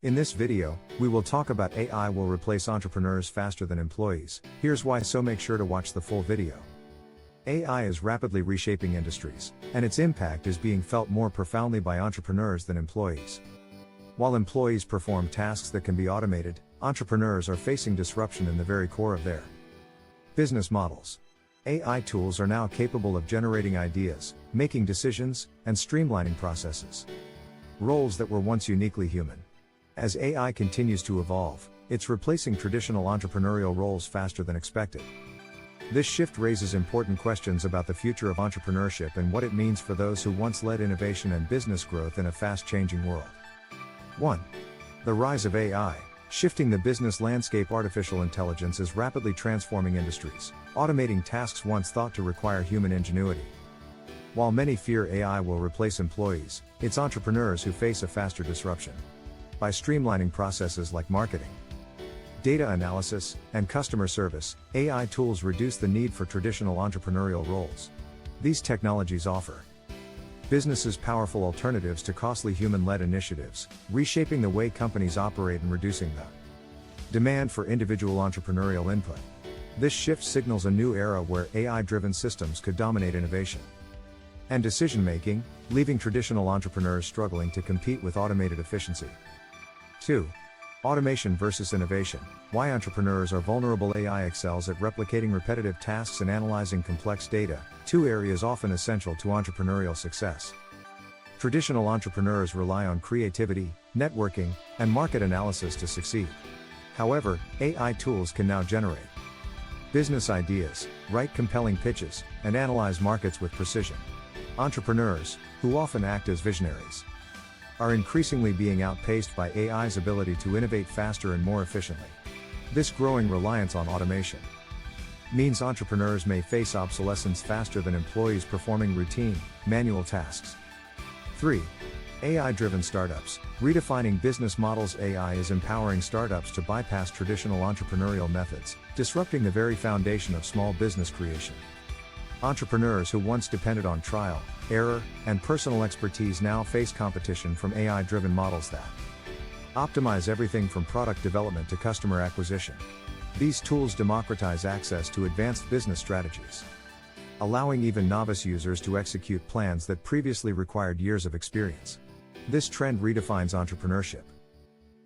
In this video, we will talk about AI will replace entrepreneurs faster than employees. Here's why, so make sure to watch the full video. AI is rapidly reshaping industries, and its impact is being felt more profoundly by entrepreneurs than employees. While employees perform tasks that can be automated, entrepreneurs are facing disruption in the very core of their business models. AI tools are now capable of generating ideas, making decisions, and streamlining processes. Roles that were once uniquely human. As AI continues to evolve, it's replacing traditional entrepreneurial roles faster than expected. This shift raises important questions about the future of entrepreneurship and what it means for those who once led innovation and business growth in a fast-changing world. 1. The rise of AI. Shifting the business landscape. Artificial intelligence is rapidly transforming industries, automating tasks once thought to require human ingenuity. While many fear AI will replace employees, it's entrepreneurs who face a faster disruption. By streamlining processes like marketing, data analysis, and customer service, AI tools reduce the need for traditional entrepreneurial roles. These technologies offer businesses powerful alternatives to costly human-led initiatives, reshaping the way companies operate and reducing the demand for individual entrepreneurial input. This shift signals a new era where AI-driven systems could dominate innovation and decision-making, leaving traditional entrepreneurs struggling to compete with automated efficiency. 2. Automation versus innovation. Why entrepreneurs are vulnerable. AI excels at replicating repetitive tasks and analyzing complex data, two areas often essential to entrepreneurial success. Traditional entrepreneurs rely on creativity, networking, and market analysis to succeed. However, AI tools can now generate business ideas, write compelling pitches, and analyze markets with precision. Entrepreneurs, who often act as visionaries, are increasingly being outpaced by AI's ability to innovate faster and more efficiently. This growing reliance on automation means entrepreneurs may face obsolescence faster than employees performing routine, manual tasks. 3. AI-driven startups. Redefining business models. AI is empowering startups to bypass traditional entrepreneurial methods, disrupting the very foundation of small business creation. Entrepreneurs who once depended on trial, error, and personal expertise now face competition from AI-driven models that optimize everything from product development to customer acquisition. These tools democratize access to advanced business strategies, allowing even novice users to execute plans that previously required years of experience. This trend redefines entrepreneurship,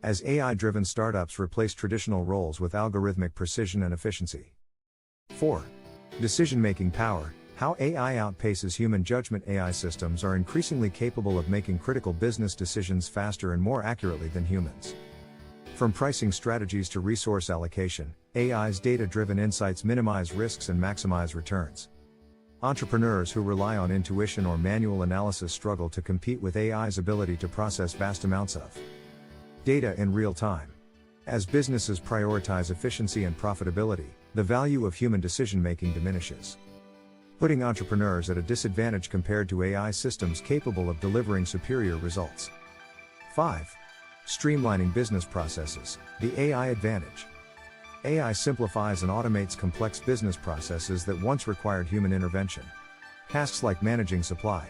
as AI-driven startups replace traditional roles with algorithmic precision and efficiency. 4. Decision-making power. How AI outpaces human judgment. AI systems are increasingly capable of making critical business decisions faster and more accurately than humans. From pricing strategies to resource allocation, AI's data-driven insights minimize risks and maximize returns. Entrepreneurs who rely on intuition or manual analysis struggle to compete with AI's ability to process vast amounts of data in real time. As businesses prioritize efficiency and profitability, the value of human decision-making diminishes, putting entrepreneurs at a disadvantage compared to AI systems capable of delivering superior results. 5. Streamlining business processes. The AI advantage. AI simplifies and automates complex business processes that once required human intervention. Tasks like managing supply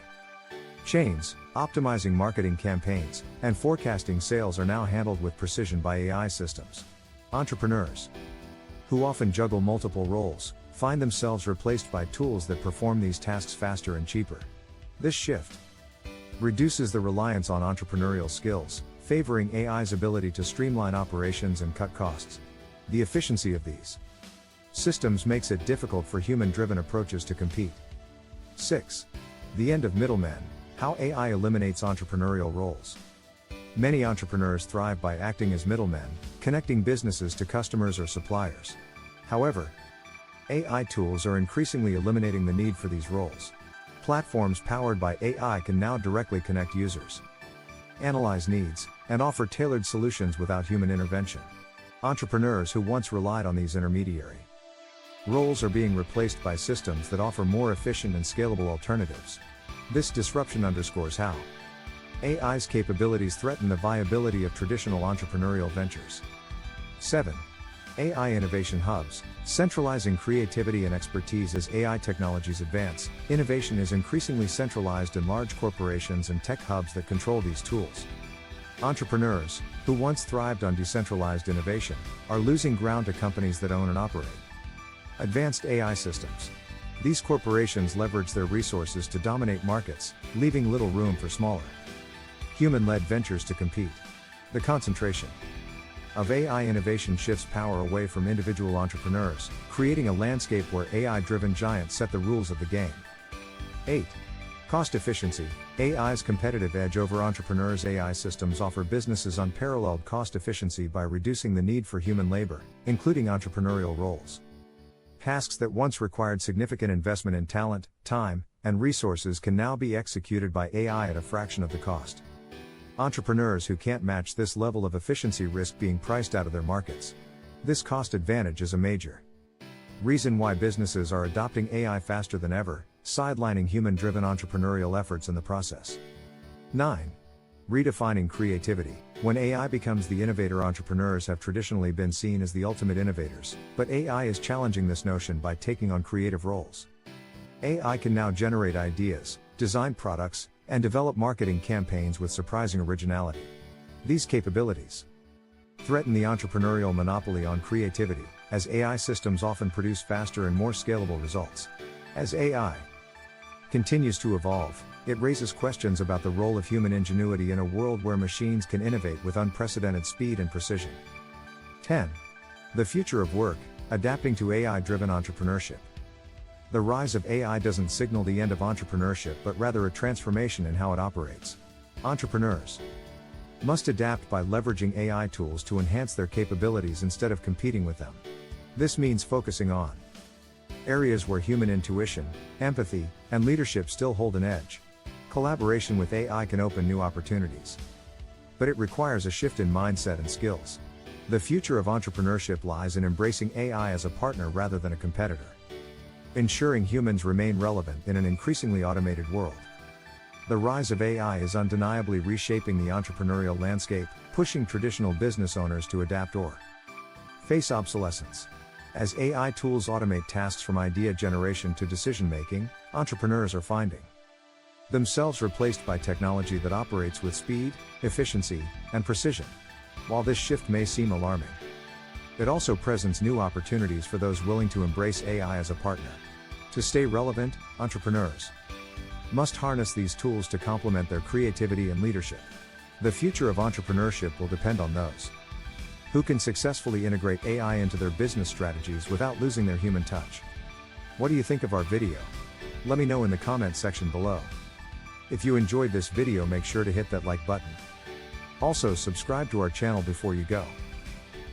chains, optimizing marketing campaigns, and forecasting sales are now handled with precision by AI systems. Entrepreneurs, who often juggle multiple roles, find themselves replaced by tools that perform these tasks faster and cheaper. This shift reduces the reliance on entrepreneurial skills, favoring AI's ability to streamline operations and cut costs. The efficiency of these systems makes it difficult for human-driven approaches to compete. 6. The end of middlemen. How AI eliminates entrepreneurial roles. Many entrepreneurs thrive by acting as middlemen, connecting businesses to customers or suppliers. However, AI tools are increasingly eliminating the need for these roles. Platforms powered by AI can now directly connect users, analyze needs, and offer tailored solutions without human intervention. Entrepreneurs who once relied on these intermediary roles are being replaced by systems that offer more efficient and scalable alternatives. This disruption underscores how AI's capabilities threaten the viability of traditional entrepreneurial ventures. 7. AI innovation hubs. Centralizing creativity and expertise. As AI technologies advance, innovation is increasingly centralized in large corporations and tech hubs that control these tools. Entrepreneurs, who once thrived on decentralized innovation, are losing ground to companies that own and operate. Advanced AI systems. These corporations leverage their resources to dominate markets, leaving little room for smaller, human-led ventures to compete. The concentration of AI innovation shifts power away from individual entrepreneurs, creating a landscape where AI-driven giants set the rules of the game. 8. Cost efficiency. AI's competitive edge over entrepreneurs. AI systems offer businesses unparalleled cost efficiency by reducing the need for human labor, including entrepreneurial roles. Tasks that once required significant investment in talent, time, and resources can now be executed by AI at a fraction of the cost. Entrepreneurs who can't match this level of efficiency risk being priced out of their markets. This cost advantage is a major reason why businesses are adopting AI faster than ever, sidelining human-driven entrepreneurial efforts in the process. 9. Redefining creativity. When AI becomes the innovator, entrepreneurs have traditionally been seen as the ultimate innovators, but AI is challenging this notion by taking on creative roles. AI can now generate ideas, design products, and develop marketing campaigns with surprising originality. These capabilities threaten the entrepreneurial monopoly on creativity, as AI systems often produce faster and more scalable results. As AI continues to evolve, it raises questions about the role of human ingenuity in a world where machines can innovate with unprecedented speed and precision. 10. The future of work, adapting to AI-driven entrepreneurship. The rise of AI doesn't signal the end of entrepreneurship but rather a transformation in how it operates. Entrepreneurs must adapt by leveraging AI tools to enhance their capabilities instead of competing with them. This means focusing on areas where human intuition, empathy, and leadership still hold an edge. Collaboration with AI can open new opportunities, but it requires a shift in mindset and skills. The future of entrepreneurship lies in embracing AI as a partner rather than a competitor, ensuring humans remain relevant in an increasingly automated world. The rise of AI is undeniably reshaping the entrepreneurial landscape, pushing traditional business owners to adapt or face obsolescence. As AI tools automate tasks from idea generation to decision-making, entrepreneurs are finding themselves replaced by technology that operates with speed, efficiency, and precision. While this shift may seem alarming, it also presents new opportunities for those willing to embrace AI as a partner. To stay relevant, entrepreneurs must harness these tools to complement their creativity and leadership. The future of entrepreneurship will depend on those who can successfully integrate AI into their business strategies without losing their human touch. What do you think of our video? Let me know in the comments section below. If you enjoyed this video, make sure to hit that like button. Also, subscribe to our channel before you go.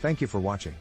Thank you for watching.